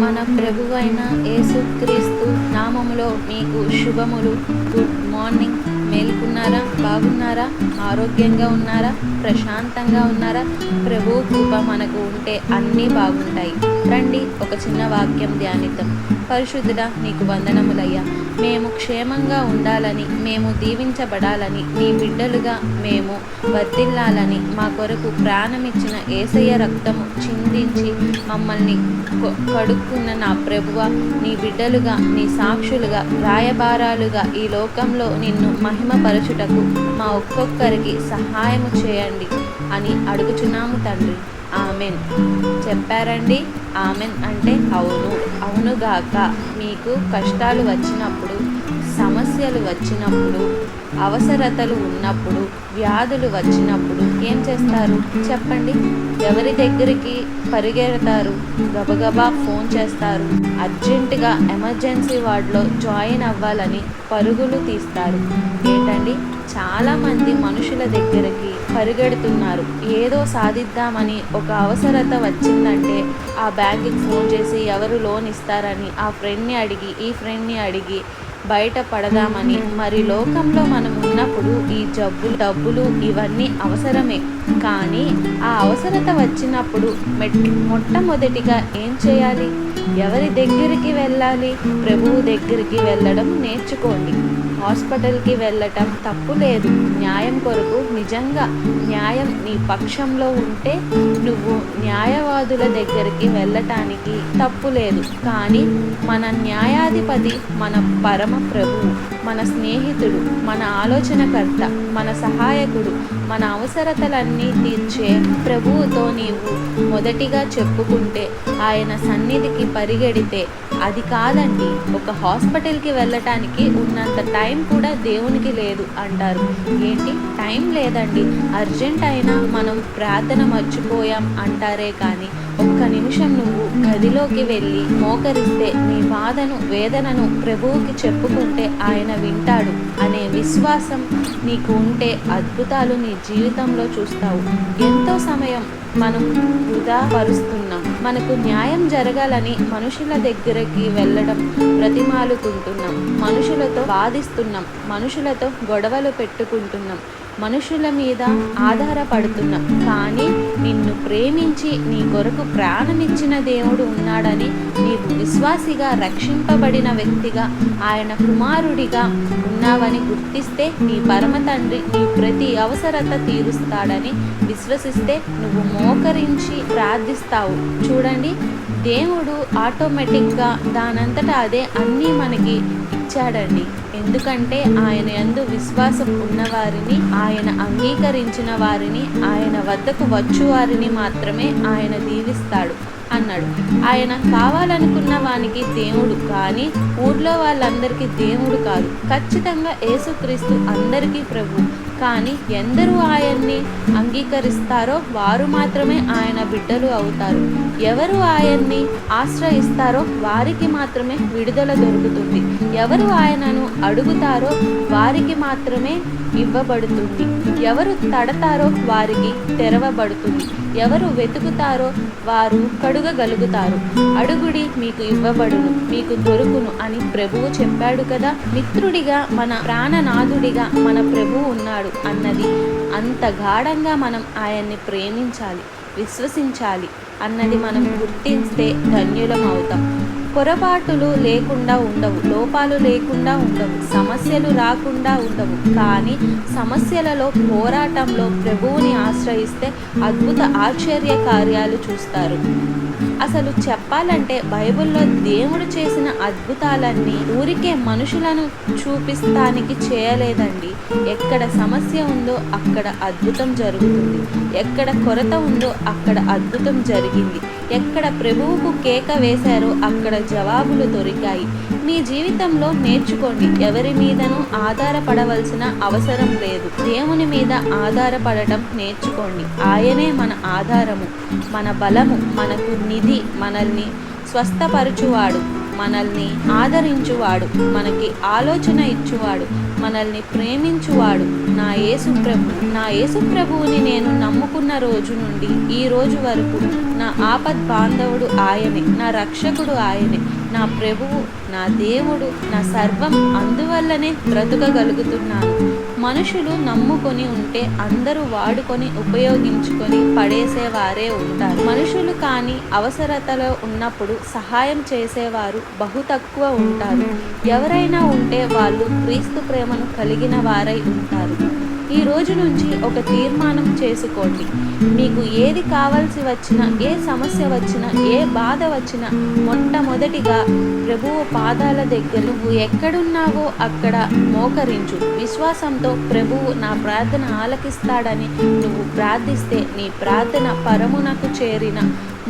మన ప్రభువైన యేసుక్రీస్తు నామములో మీకు శుభములు. Good morning. మేల్కున్నారా? బాగున్నారా? ఆరోగ్యంగా ఉన్నారా? ప్రశాంతంగా ఉన్నారా? ప్రభువు కృప మనకు ఉంటే అన్నీ బాగుంటాయి. రండి, ఒక చిన్న వాక్యం ధ్యానిద్దాం. పరిశుద్ధుడా, నీకు వందనములయ్యా. మేము క్షేమంగా ఉండాలని, మేము దీవించబడాలని, నీ బిడ్డలుగా మేము వర్ధిల్లాలని మా కొరకు ప్రాణమిచ్చిన యేసయ్య రక్తము చిందించి మమ్మల్ని కడుక్కున్న నా ప్రభువ, నీ బిడ్డలుగా, నీ సాక్షులుగా, రాయబారాలుగా ఈ లోకంలో నిన్ను మహిమపరచుటకు మా ఒక్కొక్కరికి సహాయము చేయండి అని అడుగుచున్నాము తండ్రి. ఆమెన్. చెప్పారండి. ఆమెన్ అంటే అవును, అవునుగాక. మీకు కష్టాలు వచ్చినప్పుడు, సమస్యలు వచ్చినప్పుడు, అవసరతలు ఉన్నప్పుడు, వ్యాధులు వచ్చినప్పుడు ఏం చేస్తారు చెప్పండి? ఎవరి దగ్గరికి పరిగెడతారు? గబగబా ఫోన్ చేస్తారు. అర్జెంటుగా ఎమర్జెన్సీ వార్డులో జాయిన్ అవ్వాలని పరుగులు తీస్తారు. ఏంటండి, చాలామంది మనుషుల దగ్గరికి పరిగెడుతున్నారు. ఏదో సాధిద్దామని. ఒక అవసరత వచ్చిందంటే ఆ బ్యాంకుకి ఫోన్ చేసి ఎవరు లోన్ ఇస్తారని ఆ ఫ్రెండ్ని అడిగి, ఈ ఫ్రెండ్ని అడిగి బయట పడదామని. మరి లోకంలో మనం ఉన్నప్పుడు ఈ డబ్బులు ఇవన్నీ అవసరమే. కానీ ఆ అవసరత వచ్చినప్పుడు మొట్టమొదటిగా ఏం చేయాలి? ఎవరి దగ్గరికి వెళ్ళాలి? ప్రభువు దగ్గరికి వెళ్ళడం నేర్చుకోండి. హాస్పిటల్కి వెళ్ళటం తప్పు లేదు. న్యాయం కొరకు నిజంగా న్యాయం నీ పక్షంలో ఉంటే నువ్వు న్యాయవాదుల దగ్గరికి వెళ్ళటానికి తప్పు లేదు. కానీ మన న్యాయాధిపతి, మన పరమ ప్రభువు, మన స్నేహితుడు, మన ఆలోచనకర్త, మన సహాయకుడు, మన అవసరతలన్నీ తీర్చే ప్రభువుతో నీవు మొదటిగా చెప్పుకుంటే, ఆయన సన్నిధికి పరిగెడితే, అది కాదండి, ఒక హాస్పిటల్కి వెళ్ళటానికి ఉన్నంత టైం కూడా దేవునికి లేదు అంటారు. ఏంటి టైం లేదండి, అర్జెంట్ అయినా మనం ప్రార్థన మర్చిపోయాం అంటారే కానీ ఒక్క నిమిషం నువ్వు గదిలోకి వెళ్ళి మోకరిస్తే, నీ బాధను, వేదనను ప్రభువుకి చెప్పుకుంటే ఆయన వింటాడు అనే విశ్వాసం నీకు ఉంటే అద్భుతాలు నీ జీవితంలో చూస్తావు. ఎంతో సమయం మనం వృధా పరుస్తున్నాం. మనకు న్యాయం జరగాలని మనుషుల దగ్గరికి వెళ్ళడం బ్రతిమాలుకుంటున్నాం. మనుషులతో వాదిస్తున్నాం. మనుషులతో గొడవలు పెట్టుకుంటున్నాం. మనుషుల మీద ఆధారపడుతున్నాం. కానీ నిన్ను ప్రేమించి నీ కొరకు ప్రాణమిచ్చిన దేవుడు ఉన్నాడని, నీవు విశ్వాసిగా, రక్షింపబడిన వ్యక్తిగా, ఆయన కుమారుడిగా ఉన్నావని గుర్తిస్తే నీ పరమ తండ్రి నీ ప్రతి అవసరత తీరుస్తాడని విశ్వసిస్తే నువ్వు మోకరించి ప్రార్థిస్తావు. చూడండి, దేవుడు ఆటోమేటిక్గా దానంతటా అదే అన్నీ మనకి ఇచ్చాడండి. ఎందుకంటే ఆయన యందు విశ్వాసం ఉన్నవారిని, ఆయన అంగీకరించిన వారిని, ఆయన వద్దకు వచ్చు వారిని మాత్రమే ఆయన దీవిస్తాడు అన్నాడు. ఆయన కావాలనుకున్న వానికి దేవుడు, కానీ ఊర్లో వాళ్ళందరికీ దేవుడు కాదు. ఖచ్చితంగా యేసుక్రీస్తు అందరికీ ప్రభు. కానీ ఎందరూ ఆయన్ని అంగీకరిస్తారో వారు మాత్రమే ఆయన బిడ్డలు అవుతారు. ఎవరు ఆయన్ని ఆశ్రయిస్తారో వారికి మాత్రమే విడుదల దొరుకుతుంది. ఎవరు ఆయనను అడుగుతారో వారికి మాత్రమే ఇవ్వబడుతుంది. ఎవరు తడతారో వారికి తెరవబడుతుంది. ఎవరు వెతుకుతారో వారు కడుగగలుగుతారు. అడుగుడి, మీకు ఇవ్వబడును, మీకు దొరుకును అని ప్రభువు చెప్పాడు కదా. మిత్రుడిగా, మన ప్రాణనాథుడిగా మన ప్రభువు ఉన్నాడు అన్నది అంత గాఢంగా మనం ఆయన్ని ప్రేమించాలి, విశ్వసించాలి అన్నది మనం గుర్తిస్తే ధన్యులం అవుతాం. పొరపాటులు లేకుండా ఉండవు, లోపాలు లేకుండా ఉండవు, సమస్యలు రాకుండా ఉండవు. కానీ సమస్యలలో, పోరాటంలో ప్రభువుని ఆశ్రయిస్తే అద్భుత ఆశ్చర్య కార్యాలు చూస్తారు. అసలు చెప్పాలంటే బైబిల్లో దేవుడు చేసిన అద్భుతాలన్నీ ఊరికే మనుషులను చూపిస్తానికి చేయలేదండి. ఎక్కడ సమస్య ఉందో అక్కడ అద్భుతం జరుగుతుంది. ఎక్కడ కొరత ఉందో అక్కడ అద్భుతం జరిగింది. ఎక్కడ ప్రభువుకు కేక వేశారో అక్కడ జవాబులు దొరికాయి. మీ జీవితంలో నేర్చుకోండి, ఎవరి మీదనూ ఆధారపడవలసిన అవసరం లేదు. దేవుని మీద ఆధారపడటం నేర్చుకోండి. ఆయనే మన ఆధారము, మన బలము, మనకు నిధి, మనల్ని స్వస్థపరచువాడు, మనల్ని ఆదరించువాడు, మనకి ఆలోచన ఇచ్చువాడు, మనల్ని ప్రేమించువాడు నా యేసు ప్రభువుని నేను నమ్ముకున్న రోజు నుండి ఈ రోజు వరకు నా ఆపద్ బాంధవుడు ఆయనే, నా రక్షకుడు ఆయనే, నా ప్రభువు, నా దేవుడు, నా సర్వం. అందువల్లనే బ్రతుకగలుగుతున్నాను. మనుషులు నమ్ముకొని ఉంటే అందరూ వాడుకొని ఉపయోగించుకొని పడేసేవారే ఉంటారు. మనుషులు కానీ అవసరతలో ఉన్నప్పుడు సహాయం చేసేవారు బహు తక్కువ ఉంటారు. ఎవరైనా ఉంటే వాళ్ళు క్రీస్తు ప్రేమను కలిగిన వారై ఉంటారు. ఈ రోజు నుంచి ఒక తీర్మానం చేసుకోండి. మీకు ఏది కావాల్సి వచ్చినా, ఏ సమస్య వచ్చినా, ఏ బాధ వచ్చినా మొట్టమొదటిగా ప్రభువు పాదాల దగ్గర నువ్వు ఎక్కడున్నావో అక్కడ మోకరించు. విశ్వాసంతో ప్రభువు నా ప్రార్థన ఆలకిస్తాడని నువ్వు ప్రార్థిస్తే నీ ప్రార్థన పరమునకు చేరిన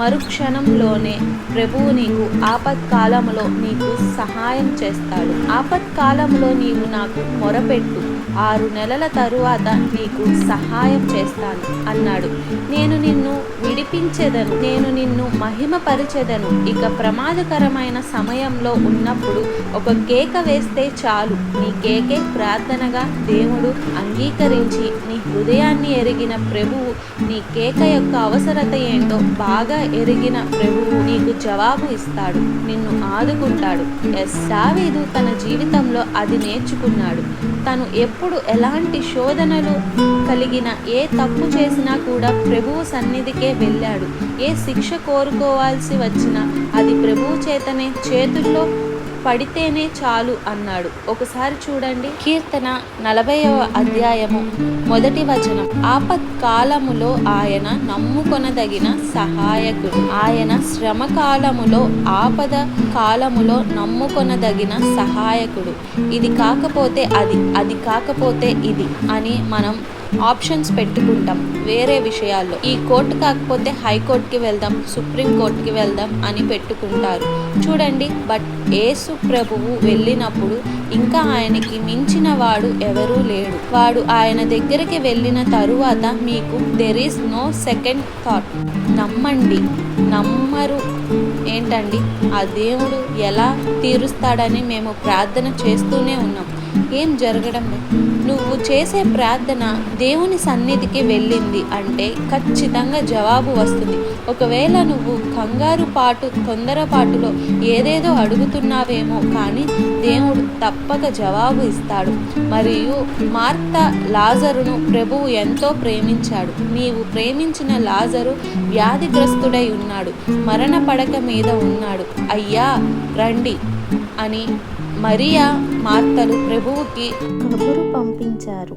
మరుక్షణంలోనే ప్రభువు నీకు ఆపత్కాలంలో నీకు సహాయం చేస్తాడు. ఆపత్కాలంలో నీవు నాకు మొరపెట్టు, 6 నెలల తరువాత నీకు సహాయం చేస్తాను అన్నాడు. నేను నిన్ను విడిపించెదను, నేను నిన్ను మహిమపరిచెదను. ఇక ప్రమాదకరమైన సమయంలో ఉన్నప్పుడు ఒక కేక వేస్తే చాలు. నీ కేకే ప్రార్థనగా దేవుడు అంగీకరించి నీ హృదయాన్ని ఎరిగిన ప్రభువు, నీ కేక యొక్క అవసరత ఏంటో బాగా ఎరిగిన ప్రభువు నీకు జవాబు ఇస్తాడు, నిన్ను ఆదుకుంటాడు. దావీదు తన జీవితంలో అది నేర్చుకున్నాడు. తను ఎప్పుడు ఎలాంటి శోధనలు కలిగిన ఏ తప్పు చేసినా కూడా ప్రభువు సన్నిధికే వెళ్ళాడు. ఏ శిక్ష కోరుకోవాల్సి వచ్చినా అది ప్రభువు చేతనే చేతుల్లో పడితేనే చాలు అన్నాడు. ఒకసారి చూడండి, కీర్తన 40వ అధ్యాయము 1వ వచనం. ఆపత్కాలములో ఆయన నమ్ముకొనదగిన సహాయకుడు. ఆయన శ్రమ కాలములో, ఆపద కాలములో నమ్ముకొనదగిన సహాయకుడు. ఇది కాకపోతే అది, అది కాకపోతే ఇది అని మనం ఆప్షన్స్ పెట్టుకుంటాం వేరే విషయాల్లో. ఈ కోర్టు కాకపోతే హైకోర్టుకి వెళ్దాం, సుప్రీం కోర్టుకి వెళ్దాం అని పెట్టుకుంటారు. చూడండి, బట్ యేసు ప్రభువు వెళ్ళినప్పుడు ఇంకా ఆయనకి మించిన వాడు ఎవరూ లేడు. వాడు ఆయన దగ్గరికి వెళ్ళిన తరువాత మీకు there is no second thought. నమ్మండి. నమ్మరు ఏంటండి? ఆ దేవుడు ఎలా తీరుస్తాడని మేము ప్రార్థన చేస్తూనే ఉన్నాం. ఏం జరగడం లేదు. నువ్వు చేసే ప్రార్థన దేవుని సన్నిధికి వెళ్ళింది అంటే ఖచ్చితంగా జవాబు వస్తుంది. ఒకవేళ నువ్వు తొందరపాటులో ఏదేదో అడుగుతున్నావేమో, కానీ దేవుడు తప్పక జవాబు ఇస్తాడు. మరియు మార్తా లాజరును ప్రభువు ఎంతో ప్రేమించాడు. నీవు ప్రేమించిన లాజరు వ్యాధిగ్రస్తుడై ఉన్నాడు, మరణ పడక మీద ఉన్నాడు. అయ్యా రండి అని మరియా మార్తలు ప్రభువుకి కబురు పంపించారు.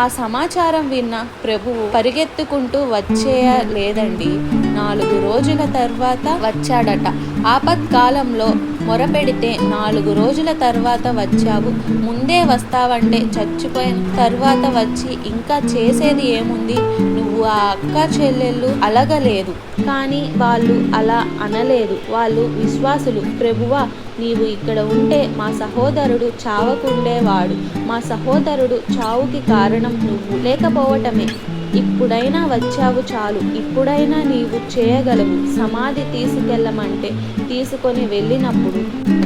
ఆ సమాచారం విన్న ప్రభువు పరిగెత్తుకుంటూ వచ్చేయలేదండి. 4 రోజుల తర్వాత వచ్చాడట. ఆపత్కాలంలో మొరపెడితే 4 రోజుల తర్వాత వచ్చావు, ముందే వస్తావంటే చచ్చిపోయిన తర్వాత వచ్చి ఇంకా చేసేది ఏముంది? నువ్వు ఆ అక్క చెల్లెళ్ళు అలగలేదు, కానీ వాళ్ళు అలా అనలేదు. వాళ్ళు విశ్వాసులు. ప్రభువా, నీవు ఇక్కడ ఉంటే మా సహోదరుడు చావకుండేవాడు. మా సహోదరుడు చావుకి కారణం నువ్వు లేకపోవటమే. ఇప్పుడైనా వచ్చావు చాలు. ఇప్పుడైనా నీవు చేయగలవు. సమాధి తీసుకెళ్ళమంటే తీసుకొని వెళ్ళినప్పుడు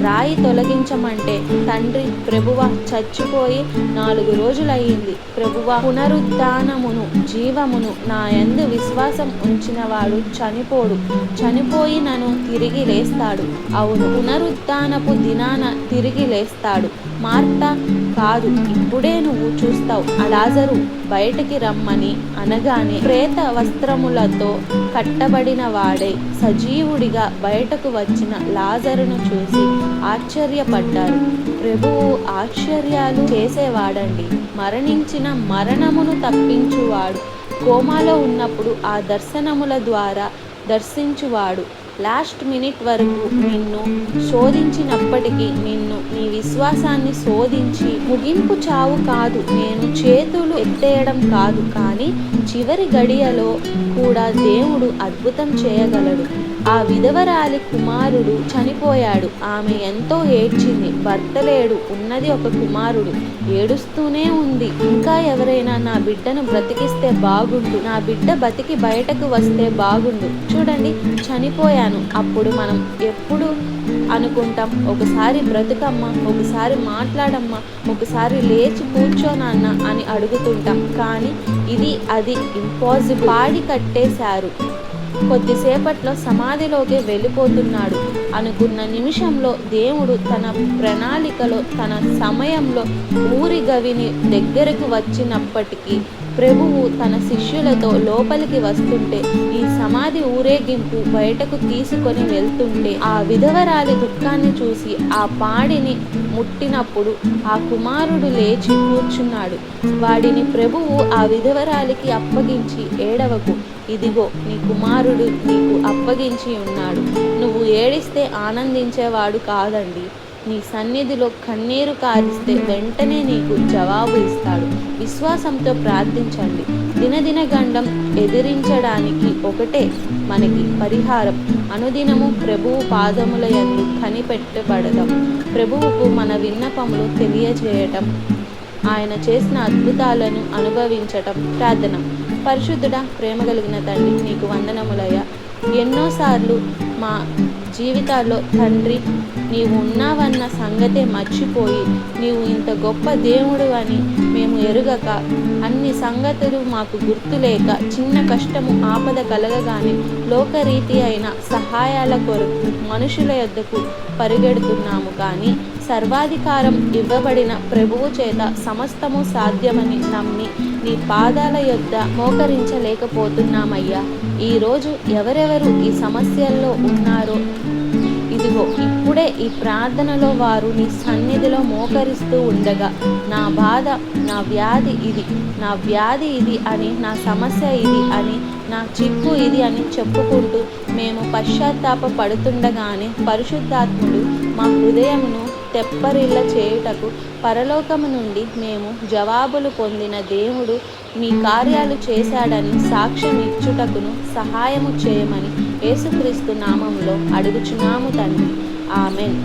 రాయి తొలగించమంటే తండ్రి, ప్రభువా చచ్చిపోయి 4 రోజులయ్యింది. ప్రభువా, పునరుద్ధానమును జీవమును నా యందు విశ్వాసం ఉంచినవాడు చనిపోడు, చనిపోయి నన్ను తిరిగి లేస్తాడు. అవును, పునరుద్ధానపు దినాన తిరిగి లేస్తాడు. మార్తా, కాదు, ఇప్పుడే నువ్వు చూస్తావు. లాజరు బయటికి రమ్మని అనగానే ప్రేత వస్త్రములతో కట్టబడిన వాడై సజీవుడిగా బయటకు వచ్చిన లాజరును చూసి ఆశ్చర్యపడ్డారు. ప్రభువు ఆశ్చర్యాలు చేసేవాడండి. మరణించిన మరణమును తప్పించువాడు. కోమాలో ఉన్నప్పుడు ఆ దర్శనముల ద్వారా దర్శించువాడు. లాస్ట్ మినిట్ వరకు నిన్ను శోధించినప్పటికీ నిన్ను నీ విశ్వాసాన్ని శోధించి ముగింపు చావు కాదు, నేను చేతులు ఎత్తేయడం కాదు, కానీ చివరి గడియలో కూడా దేవుడు అద్భుతం చేయగలడు. ఆ విధవరాలి కుమారుడు చనిపోయాడు. ఆమె ఎంతో ఏడ్చింది. భర్త లేడు, ఉన్నది ఒక కుమారుడు. ఏడుస్తూనే ఉంది. ఇంకా ఎవరైనా నా బిడ్డను బ్రతికిస్తే బాగుండు, నా బిడ్డ బతికి బయటకు వస్తే బాగుండు. చూడండి, చనిపోయాను. అప్పుడు మనం ఎప్పుడు అనుకుంటాం, ఒకసారి బ్రతుకమ్మా, ఒకసారి మాట్లాడమ్మా, ఒకసారి లేచి కూర్చోనన్నా అని అడుగుతుంటాం. కానీ ఇది అది ఇంపాసిబుల్. పాడి కట్టేశారు, కొద్దిసేపట్లో సమాధిలోకి వెళ్ళిపోతున్నాడు అనుకున్న నిమిషంలో దేవుడు తన ప్రణాళికలో, తన సమయంలో ఊరి గవిని దగ్గరకు వచ్చినప్పటికీ ప్రభువు తన శిష్యులతో లోపలికి వస్తుంటే, ఈ సమాధి ఊరేగింపు బయటకు తీసుకొని వెళ్తుంటే ఆ విధవరాలి దుఃఖాన్ని చూసి ఆ పాడిని ముట్టినప్పుడు ఆ కుమారుడు లేచి కూర్చున్నాడు. వాడిని ప్రభువు ఆ విధవరాలికి అప్పగించి, ఏడవకు, ఇదిగో నీ కుమారుడు నీకు అప్పగించి ఉన్నాడు. నువ్వు ఏడిస్తే ఆనందించేవాడు కాదండి, నీ సన్నిధిలో కన్నీరు కారిస్తే వెంటనే నీకు జవాబు ఇస్తాడు. విశ్వాసంతో ప్రార్థించండి. దినదిన గండం ఎదిరించడానికి ఒకటే మనకి పరిహారం. అనుదినము ప్రభువు పాదముల యందు కనిపెట్టబడడం, ప్రభువుకు మన విన్నపములు తెలియజేయటం, ఆయన చేసిన అద్భుతాలను అనుభవించటం. ప్రార్థన. పరిశుద్ధుడా, ప్రేమ కలిగిన తండ్రి, నీకు వందనములయ్యా. ఎన్నోసార్లు మా జీవితాల్లో తండ్రి నీవు ఉన్నావన్న సంగతే మర్చిపోయి, నీవు ఇంత గొప్ప దేవుడు అని మేము ఎరుగక, అన్ని సంగతులు మాకు గుర్తులేక, చిన్న కష్టము ఆపద కలగగానే లోకరీతి అయిన సహాయాల కొరకు మనుషుల యొద్దకు పరిగెడుతున్నాము. కానీ సర్వాధికారం ఇవ్వబడిన ప్రభువు చేత సమస్తము సాధ్యమని నమ్మి నీ పాదాల యొద్ద మోకరించలేకపోతున్నామయ్యా. ఈరోజు ఎవరెవరు ఈ సమస్యల్లో ఉన్నారో, ఇదిగో ఇప్పుడే ఈ ప్రార్థనలో వారు నీ సన్నిధిలో మోకరిస్తూ ఉండగా, నా బాధ, నా వ్యాధి ఇది, నా వ్యాధి ఇది అని, నా సమస్య ఇది అని, నా చిక్కు ఇది అని చెప్పుకుంటూ మేము పశ్చాత్తాప పడుతుండగానే పరిశుద్ధాత్ముడు మా హృదయమును తెప్పరిల్ల చేయుటకు, పరలోకము నుండి మేము జవాబులు పొందిన దేవుడు మీ కార్యాలు చేశాడని సాక్ష్యం ఇచ్చుటకును సహాయము చేయమని యేసుక్రీస్తు నామములో అడుగుచున్నాము తండ్రి. ఆమెన్.